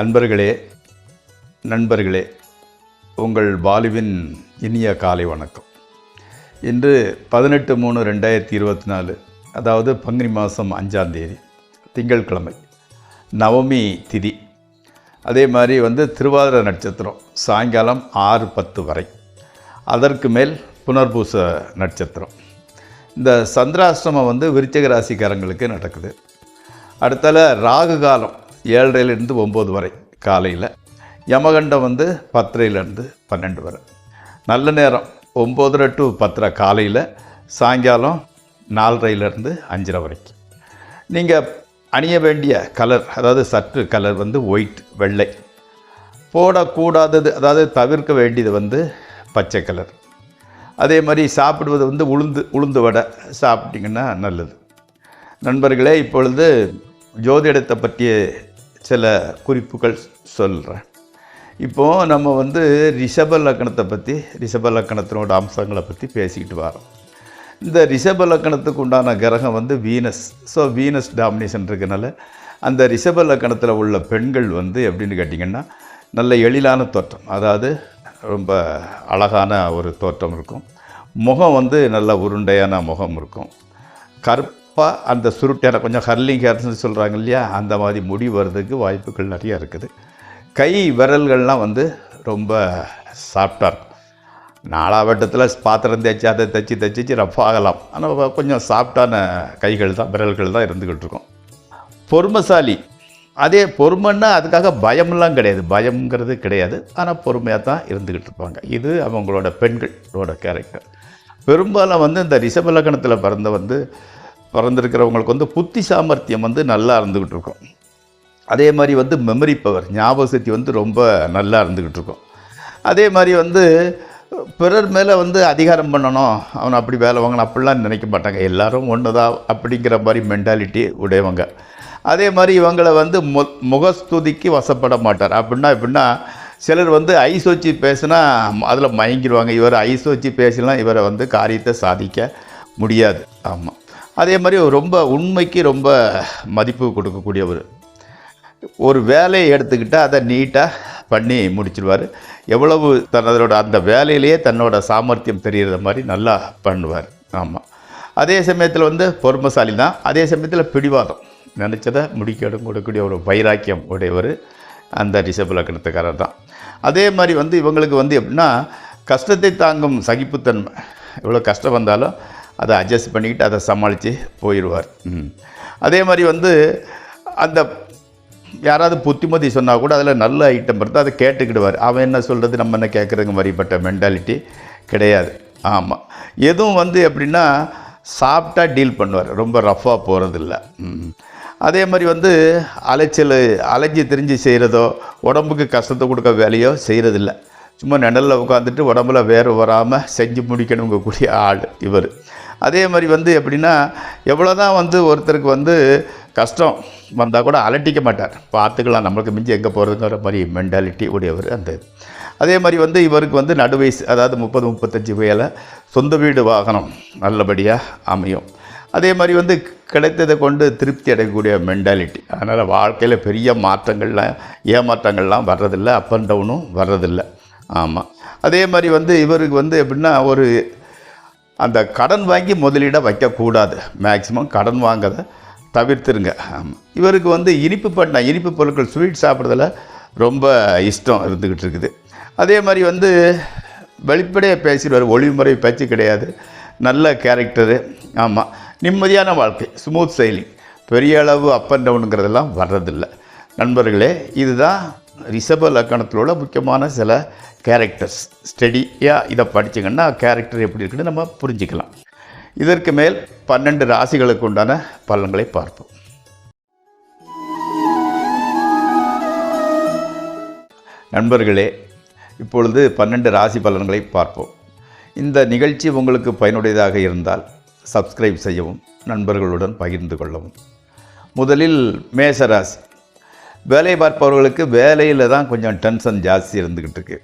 அன்பர்களே, நண்பர்களே, உங்கள் பாலுவின் இனிய காலை வணக்கம். இன்று 18/3/2024, அதாவது பங்குனி மாதம் 5ஆம் தேதி, திங்கட்கிழமை, நவமி திதி. அதே மாதிரி திருவாதிரை நட்சத்திரம் சாயங்காலம் 6:10 வரை. அதற்கு மேல் புனர்பூச நட்சத்திரம். இந்த சந்திராஷ்டிரமம் விருச்சிக ராசிக்காரங்களுக்கு நடக்குது. அடுத்தால ராகு காலம் 7:30 to 9 வரை காலையில். யமகண்டம் 10:30 to 12 வரை. நல்ல நேரம் 9:30 to 10 காலையில், சாயங்காலம் 4:30 to 5:30 வரைக்கும். நீங்கள் அணிய வேண்டிய கலர், அதாவது சற்று கலர் ஒயிட், வெள்ளை. போடக்கூடாதது, அதாவது தவிர்க்க வேண்டியது பச்சை கலர். அதே மாதிரி சாப்பிடுவது உளுந்து வடை சாப்பிட்டிங்கன்னா நல்லது. நண்பர்களே, இப்பொழுது ஜோதிடத்தை பற்றிய சில குறிப்புகள் சொல்கிறேன். இப்போது நம்ம ரிஷப லக்கணத்தை பற்றி, ரிஷப லக்கணத்தினோட அம்சங்களை பற்றி பேசிக்கிட்டு வரோம். இந்த ரிஷப லக்கணத்துக்கு உண்டான கிரகம் வீனஸ். ஸோ வீனஸ் டாமினேஷன் இருக்கனால அந்த ரிஷப லக்கணத்தில் உள்ள பெண்கள் எப்படின்னு கேட்டிங்கன்னா, நல்ல எழிலான தோற்றம், அதாவது ரொம்ப அழகான ஒரு தோற்றம் இருக்கும். முகம் நல்ல உருண்டையான முகம் இருக்கும். கருப்பாக அந்த சுருட்டையான, கொஞ்சம் ஹர்லிங் ஹேர்ஸ்னு சொல்கிறாங்க இல்லையா, அந்த மாதிரி முடி வர்றதுக்கு வாய்ப்புகள் நிறையா இருக்குது. கை விரல்கள்லாம் ரொம்ப சாஃப்டாக இருக்கும். நாலாவட்டத்தில் பாத்திரம் தேய்ச்சி அதை தைச்சி ரஃப் ஆகலாம். ஆனால் கொஞ்சம் சாஃப்டான கைகள் தான், விரல்கள் தான் இருந்துக்கிட்டு இருக்கும். பொறுமைசாலி. அதே பொறுமைன்னா அதுக்காக பயமெல்லாம் கிடையாது, பயம்ங்கிறது கிடையாது. ஆனால் பொறுமையாக தான் இருந்துக்கிட்டு இருப்பாங்க. இது அவங்களோட பெண்களோட கேரக்டர். பெரும்பாலும் இந்த ரிஷப லக்கணத்தில் பிறந்திருக்கிறவங்களுக்கு புத்தி சாமர்த்தியம் நல்லா இருந்துக்கிட்டு இருக்கும். அதே மாதிரி மெமரி பவர், ஞாபக சக்தி ரொம்ப நல்லா இருந்துக்கிட்டு இருக்கும். அதே மாதிரி பிறர் மேலே அதிகாரம் பண்ணணும், அவனை அப்படி வேலை வாங்கணும் அப்படிலாம் நினைக்க மாட்டாங்க. எல்லோரும் ஒன்று தான் அப்படிங்கிற மாதிரி மென்டாலிட்டி உடையவங்க. அதே மாதிரி இவங்களை முகஸ்துதிக்கு வசப்பட மாட்டார். எப்படின்னா சிலர் ஐஸ் வச்சு பேசினா அதில் மயங்கிடுவாங்க. இவர் ஐஸ் வச்சு பேசலாம், இவரை காரியத்தை சாதிக்க முடியாது. ஆமாம். அதே மாதிரி ரொம்ப உண்மைக்கு ரொம்ப மதிப்பு கொடுக்கக்கூடியவர். ஒரு வேலையை எடுத்துக்கிட்டால் அதை நீட்டாக பண்ணி முடிச்சிடுவார். எவ்வளவு தன்னோட அந்த வேலையிலேயே தன்னோட சாமர்த்தியம் தெரிகிற மாதிரி நல்லா பண்ணுவார். ஆமாம். அதே சமயத்தில் பொறுமைசாலி தான். அதே சமயத்தில் பிடிவாதம், நினச்சதை முடிக்கணும் கொடுக்கக்கூடிய ஒரு வைராக்கியம் உடையவர் அந்த ரிஷப லக்கணத்துக்காரர் தான். அதே மாதிரி இவங்களுக்கு எப்படின்னா கஷ்டத்தை தாங்கும் சகிப்புத்தன்மை. எவ்வளோ கஷ்டம் வந்தாலும் அதை அட்ஜஸ்ட் பண்ணிக்கிட்டு அதை சமாளித்து போயிடுவார். அதே மாதிரி அந்த யாராவது புத்திமதி சொன்னால் கூட அதில் நல்ல ஐட்டம் இருந்தால் அதை கேட்டுக்கிடுவார். அவன் என்ன சொல்கிறது, நம்ம என்ன கேட்குறதுங்க மாதிரிப்பட்ட மென்டாலிட்டி கிடையாது. ஆமாம். எதுவும் எப்படின்னா சாஃப்டாக டீல் பண்ணுவார், ரொம்ப ரஃப்பாக போகிறதில்ல. அதே மாதிரி அலைஞ்சி திரிஞ்சு செய்கிறதோ, உடம்புக்கு கஷ்டத்தை கொடுக்க வேலையோ செய்கிறதில்ல. சும்மா நிழலில் உட்காந்துட்டு உடம்புல வேறு வராமல் செஞ்சு முடிக்கணுங்கக்கூடிய ஆள் இவர். அதே மாதிரி எப்படின்னா எவ்வளோ தான் ஒருத்தருக்கு கஷ்டம் வந்தால் கூட அலட்டிக்க மாட்டார். பார்த்துக்கலாம், நம்மளுக்கு மிஞ்சி எங்கே போகிறதுங்கிற மாதிரி மென்டாலிட்டி உடையவர் அந்த. அதே மாதிரி இவருக்கு நடுவயசு, அதாவது 30-35 வயதில் சொந்த வீடு வாகனம் நல்லபடியாக அமையும். அதே மாதிரி கிடைத்ததை கொண்டு திருப்தி அடையக்கூடிய மென்டாலிட்டி. அதனால் வாழ்க்கையில் பெரிய மாற்றங்கள்லாம் ஏமாற்றங்கள்லாம் வர்றதில்லை, அப் அண்ட் டவுனும் வர்றதில்லை. ஆமாம். அதே மாதிரி இவருக்கு எப்படின்னா ஒரு அந்த கடன் வாங்கி முதலீடாக வைக்கக்கூடாது. மேக்சிமம் கடன் வாங்கிறத தவிர்த்துருங்க. ஆமாம். இவருக்கு இனிப்பு பொருட்கள், ஸ்வீட் சாப்பிட்றதுல ரொம்ப இஷ்டம் இருந்துக்கிட்டு இருக்குது. அதே மாதிரி வெளிப்படையாக பேசிடுவார், ஒளிமுறை பேச்சு கிடையாது. நல்ல கேரக்டரு. ஆமாம். நிம்மதியான வாழ்க்கை, ஸ்மூத் சைலிங், பெரிய அளவு அப் அண்ட் டவுனுங்கிறதெல்லாம் வர்றதில்லை. நண்பர்களே, இதுதான் ரிஷப லக்கணத்திலோட முக்கியமான சில கேரக்டர்ஸ். ஸ்டடியாக இதை படிச்சிங்கன்னா கேரக்டர் எப்படி இருக்குன்னு நம்ம புரிஞ்சுக்கலாம். இதற்கு மேல் 12 ராசிகளுக்கு உண்டான பலன்களை பார்ப்போம். நண்பர்களே, இப்பொழுது 12 ராசி பலன்களை பார்ப்போம். இந்த நிகழ்ச்சி உங்களுக்கு பயனுடையதாக இருந்தால் சப்ஸ்கிரைப் செய்யவும், நண்பர்களுடன் பகிர்ந்து கொள்ளவும். முதலில் மேஷராசி. வேலை பார்ப்பவர்களுக்கு வேலையில் தான் கொஞ்சம் டென்ஷன் ஜாஸ்தி இருந்துக்கிட்டு இருக்கு,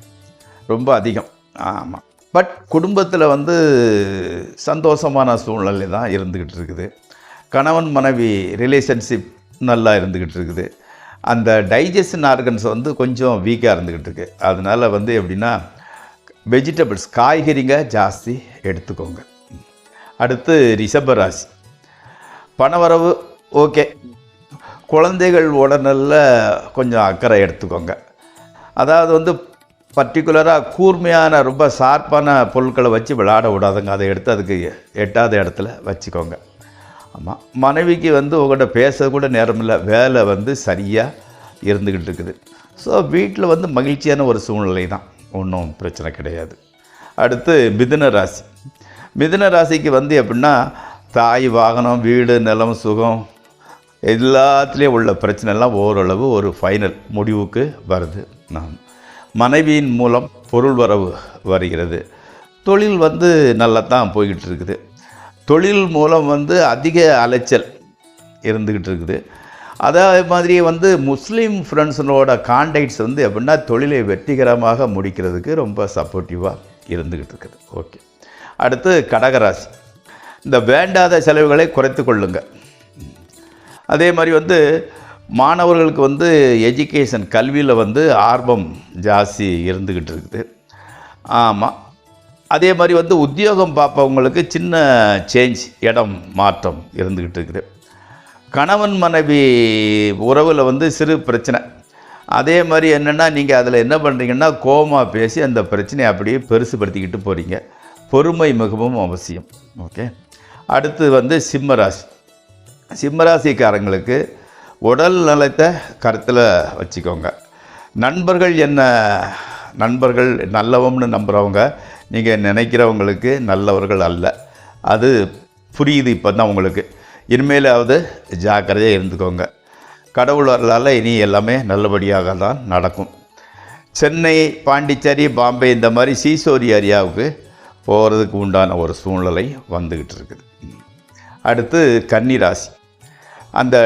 ரொம்ப அதிகம். ஆமாம். பட் குடும்பத்தில் சந்தோஷமான சூழ்நிலை தான் இருந்துக்கிட்டு இருக்குது. கணவன் மனைவி ரிலேஷன்ஷிப் நல்லா இருந்துக்கிட்டு இருக்குது. அந்த டைஜஷன் ஆர்கன்ஸ் வந்து கொஞ்சம் வீக்காக இருந்துக்கிட்டு இருக்கு. அதனால் வந்து எப்படின்னா வெஜிடபிள்ஸ் காய்கறிங்க ஜாஸ்தி எடுத்துக்கோங்க. அடுத்து ரிஷபராசி. பணவரவு ஓகே, குழந்தைகள் உடனல்ல கொஞ்சம் அக்கறை எடுத்துக்கோங்க. அதாவது வந்து பர்டிகுலராக கூர்மையான ரொம்ப ஷார்ப்பான பொருட்களை வச்சு விளையாட விடாதுங்க. அதை எடுத்து அதுக்கு எட்டாத இடத்துல வச்சுக்கோங்க. ஆமாம், மனைவிக்கு வந்து உங்கள்கிட்ட பேசக்கூட நேரம் இல்லை, வேலை வந்து சரியாக இருந்துக்கிட்டு இருக்குது. ஸோ வீட்டில் வந்து மகிழ்ச்சியான ஒரு சூழ்நிலை தான், ஒன்றும் பிரச்சனை கிடையாது. அடுத்து மிதுன ராசி. மிதுன ராசிக்கு வந்து எப்படின்னா தாய், வாகனம், வீடு, நிலம், சுகம் எல்லாத்துலேயும் உள்ள பிரச்சனைலாம் ஓரளவு ஒரு ஃபைனல் முடிவுக்கு வருது. நாம் மனைவியின் மூலம் பொருள் வரவு வருகிறது. தொழில் வந்து நல்லா தான் போய்கிட்டு இருக்குது. தொழில் மூலம் வந்து அதிக அலைச்சல் இருந்துக்கிட்டு இருக்குது. அதே மாதிரி வந்து முஸ்லீம் ஃப்ரெண்ட்ஸனோட கான்டாக்ட்ஸ் வந்து எப்படின்னா தொழிலை வெற்றிகரமாக முடிக்கிறதுக்கு ரொம்ப சப்போர்ட்டிவாக இருந்துக்கிட்டு இருக்குது. ஓகே. அடுத்து கடகராசி. இந்த வேண்டாத செலவுகளை குறைத்து கொள்ளுங்க. அதே மாதிரி வந்து மாணவர்களுக்கு வந்து எஜுகேஷன் கல்வியில் வந்து ஆர்வம் ஜாஸ்தி இருந்துக்கிட்டு இருக்குது. ஆமாம், அதே மாதிரி வந்து உத்தியோகம் பார்ப்பவங்களுக்கு சின்ன சேஞ்ச், இடம் மாற்றம் இருந்துக்கிட்டு இருக்குது. கணவன் மனைவி உறவில் வந்து சிறு பிரச்சனை. அதே மாதிரி என்னென்னா நீங்கள் அதில் என்ன பண்ணுறீங்கன்னா கோபமாக பேசி அந்த பிரச்சனையை அப்படியே பெருசுபடுத்திக்கிட்டு போகிறீங்க. பொறுமை மிகவும் அவசியம். ஓகே. அடுத்து வந்து சிம்மராசி. சிம்மராசிக்காரங்களுக்கு உடல் நலத்தை கருத்தில் வச்சுக்கோங்க. நண்பர்கள் நல்லவம்னு நம்புகிறவங்க நீங்கள் நினைக்கிறவங்களுக்கு நல்லவர்கள் அல்ல. அது புரியுது இப்போ தான் உங்களுக்கு. இனிமேலாவது ஜாக்கிரதையாக இருந்துக்கோங்க. கடவுள் அருளால் இனி எல்லாமே நல்லபடியாக தான் நடக்கும். சென்னை, பாண்டிச்சேரி, பாம்பே இந்த மாதிரி சீசோரி ஏரியாவுக்கு போகிறதுக்கு உண்டான ஒரு சூழ்நிலை வந்துக்கிட்டு இருக்குது. அடுத்து கன்னிராசி. அந்த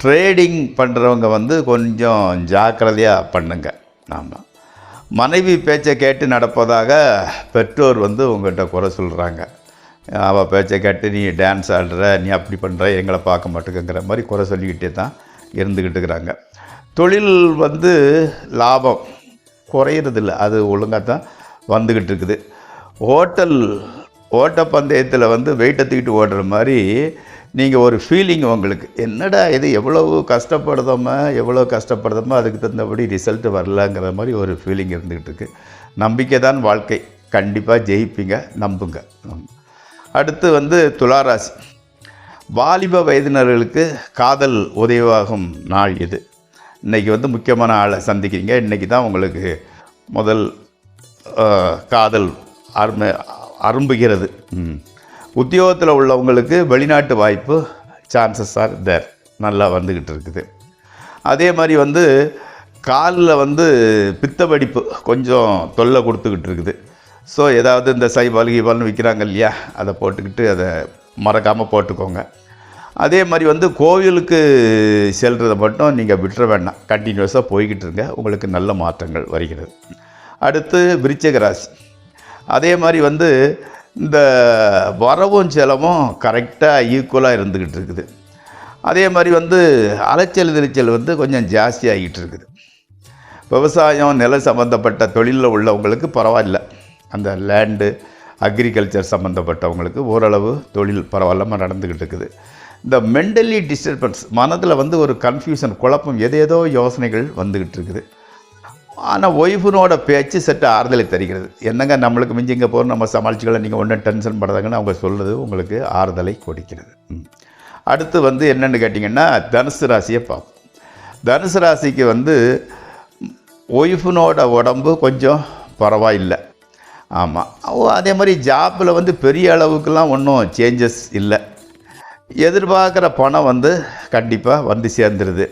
ட்ரேடிங் பண்ணுறவங்க வந்து கொஞ்சம் ஜாக்கிரதையாக பண்ணுங்க. ஆமாம், மனைவி பேச்சை கேட்டு நடப்பதாக பெற்றோர் வந்து உங்கள்கிட்ட குறை சொல்கிறாங்க. அவள் பேச்சை கேட்டு நீ டான்ஸ் ஆடுற, நீ அப்படி பண்ணுற, எங்களை பார்க்க மாட்டேங்கிற மாதிரி குறை சொல்லிக்கிட்டே தான் இருந்துக்கிட்டு இருக்கிறாங்க. தொழில் வந்து லாபம் குறையிறதில்ல, அது ஒழுங்காக தான் வந்துக்கிட்டு இருக்குது. ஓட்டப்பந்தயத்தில் வந்து வெயிட்டை தூக்கிட்டு ஓடுற மாதிரி நீங்கள் ஒரு ஃபீலிங் உங்களுக்கு, என்னடா இது எவ்வளோ கஷ்டப்படுதோமோ அதுக்கு தகுந்தபடி ரிசல்ட் வரலங்கிற மாதிரி ஒரு ஃபீலிங் இருந்துக்கிட்டு இருக்குது. நம்பிக்கை தான் வாழ்க்கை, கண்டிப்பாக ஜெயிப்பீங்க, நம்புங்க. அடுத்து வந்து துளாராசி. வாலிப வயதினர்களுக்கு காதல் உதவியாகும் நாள் இது. இன்றைக்கி வந்து முக்கியமான ஆளை சந்திக்கிறீங்க. இன்றைக்கி தான் உங்களுக்கு முதல் காதல் அரும்புகிறது. உத்தியோகத்தில் உள்ளவங்களுக்கு வெளிநாட்டு வாய்ப்பு சான்சஸ் ஆர் தேர், நல்லா வந்துக்கிட்டு இருக்குது. அதே மாதிரி வந்து காலில் வந்து பித்த வெடிப்பு கொஞ்சம் தொல்லை கொடுத்துக்கிட்டு இருக்குது. ஸோ ஏதாவது இந்த சைபால் கீபால்னு விற்கிறாங்க இல்லையா, அதை போட்டுக்கிட்டு அதை மறக்காமல் போட்டுக்கோங்க. அதே மாதிரி வந்து கோவிலுக்கு செல்றதை மட்டும் நீங்கள் விட்டுற வேண்டாம், கண்டினியூஸாக போய்கிட்டு இருங்க, உங்களுக்கு நல்ல மாற்றங்கள் வருகிறது. அடுத்து விருச்சிக ராசி. அதே மாதிரி வந்து இந்த வரவும் செலவும் கரெக்டாக ஈக்குவலாக இருந்துக்கிட்டு இருக்குது. அதே மாதிரி வந்து அலைச்சல் திருச்சல் வந்து கொஞ்சம் ஜாஸ்தியாகிட்டு இருக்குது. விவசாயம், நில சம்மந்தப்பட்ட தொழிலில் உள்ளவங்களுக்கு பரவாயில்ல, அந்த லேண்டு அக்ரிகல்ச்சர் சம்மந்தப்பட்டவங்களுக்கு ஓரளவு தொழில் பரவாயில்லாமல் நடந்துக்கிட்டு இருக்குது. இந்த மென்டலி டிஸ்டர்பன்ஸ், மனதில் வந்து ஒரு கன்ஃபியூஷன், குழப்பம், ஏதேதோ யோசனைகள் வந்துக்கிட்டு இருக்குது. ஆனால் ஒய்ஃபுனோட பேச்சு சற்று ஆறுதலை தருகிறது. என்னங்க நம்மளுக்கு மிஞ்சி இங்கே போகிற நம்ம சமாளிச்சுக்கலாம், நீங்கள் ஒன்றும் டென்ஷன் படாதாங்கன்னு அவங்க சொல்கிறது உங்களுக்கு ஆறுதலை கொடுக்கிறது. அடுத்து வந்து என்னென்னு கேட்டிங்கன்னா தனுசு ராசியை பார்ப்போம். தனுசு ராசிக்கு வந்து ஒய்ஃபுனோட உடம்பு கொஞ்சம் பரவாயில்லை. ஆமாம், அதே மாதிரி ஜாப்பில் வந்து பெரிய அளவுக்குலாம் ஒன்றும் சேஞ்சஸ் இல்லை. எதிர்பார்க்குற பணம் வந்து கண்டிப்பாக வந்து சேர்ந்துருது.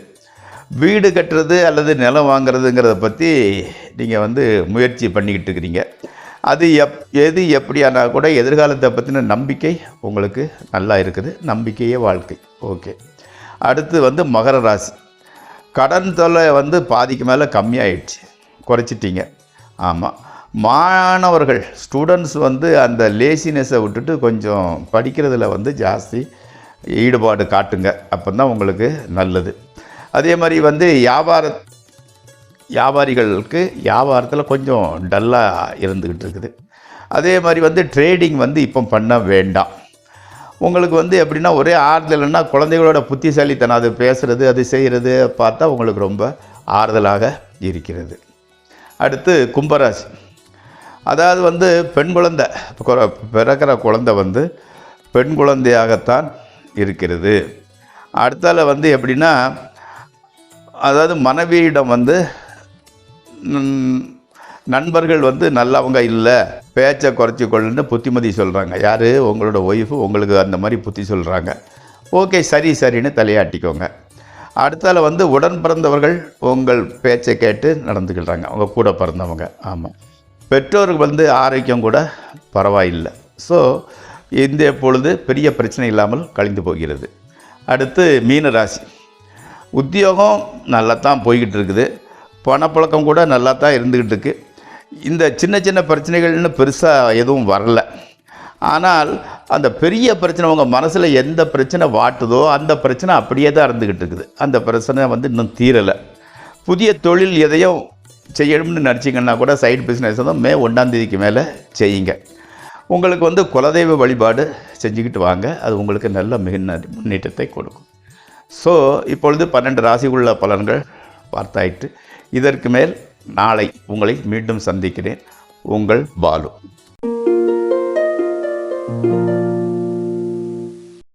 வீடு கட்டுறது அல்லது நிலம் வாங்கிறதுங்கிறத பற்றி நீங்கள் வந்து முயற்சி பண்ணிக்கிட்டு இருக்கிறீங்க. அது எது எப்படியானா கூட எதிர்காலத்தை பற்றின நம்பிக்கை உங்களுக்கு நல்லா இருக்குது. நம்பிக்கையே வாழ்க்கை. ஓகே. அடுத்து வந்து மகர ராசி. கடன் தொல்லை வந்து பாதிக்கு மேலே கம்மியாயிடுச்சு, குறைச்சிட்டிங்க. ஆமாம், மாணவர்கள் ஸ்டூடெண்ட்ஸ் வந்து அந்த லேசினஸை விட்டுட்டு கொஞ்சம் படிக்கிறதுல வந்து ஜாஸ்தி ஈடுபாடு காட்டுங்க, அப்போ தான் உங்களுக்கு நல்லது. அதே மாதிரி வந்து வியாபாரிகளுக்கு வியாபாரத்தில் கொஞ்சம் டல்லாக இருந்துக்கிட்டு இருக்குது. அதே மாதிரி வந்து ட்ரேடிங் வந்து இப்போ பண்ண வேண்டாம். உங்களுக்கு வந்து எப்படின்னா ஒரே ஆறுதல்னா குழந்தைகளோட புத்திசாலித்தனம், அது பேசுகிறது அது செய்கிறது பார்த்தா உங்களுக்கு ரொம்ப ஆறுதலாக இருக்கிறது. அடுத்து கும்பராசி. அதாவது வந்து பெண் குழந்தை பிறக்கிற குழந்தை வந்து பெண் குழந்தையாகத்தான் இருக்கிறது. அடுத்தால வந்து எப்படின்னா அதாவது மனைவியிடம் வந்து நண்பர்கள் வந்து நல்லவங்க இல்லை, பேச்சை குறைச்சி கொள்ளுன்னு புத்திமதி சொல்கிறாங்க. யார்? உங்களோட ஒய்ஃபு உங்களுக்கு அந்த மாதிரி புத்தி சொல்கிறாங்க. ஓகே, சரின்னு தலையாட்டிக்கோங்க. அடுத்தால வந்து உடன் பிறந்தவர்கள் உங்கள் பேச்சை கேட்டு நடந்துக்கிறாங்க, அவங்க கூட பிறந்தவங்க. ஆமாம், பெற்றோர்கள் வந்து ஆரோக்கியம் கூட பரவாயில்லை. ஸோ இந்த பொழுது பெரிய பிரச்சனை இல்லாமல் கழிந்து போகிறது. அடுத்து மீனராசி. உத்தியோகம் நல்லா தான் போய்கிட்டு இருக்குது, பணப்பழக்கம் கூட நல்லா தான் இருந்துக்கிட்டு இருக்குது. இந்த சின்ன சின்ன பிரச்சனைகள்னு பெருசாக எதுவும் வரல. ஆனால் அந்த பெரிய பிரச்சனை உங்கள் மனசில் எந்த பிரச்சனை வாட்டுதோ அந்த பிரச்சனை அப்படியே தான் இருந்துக்கிட்டு இருக்குது. அந்த பிரச்சனை வந்து இன்னும் தீரலை. புதிய தொழில் எதையும் செய்யணும்னு நினச்சிங்கன்னா கூட சைடு பிஸ்னஸ் தான் மே 1 மேலே செய்யுங்க. உங்களுக்கு வந்து குலதெய்வ வழிபாடு செஞ்சுக்கிட்டு வாங்க, அது உங்களுக்கு நல்ல முன்னேற்றத்தை கொடுக்கும். ஸோ இப்பொழுது 12 ராசிக்குள்ள பலன்கள் பார்த்தாயிட்டு. இதற்கு மேல் நாளை உங்களை மீண்டும் சந்திக்கிறேன். உங்கள் பாலு.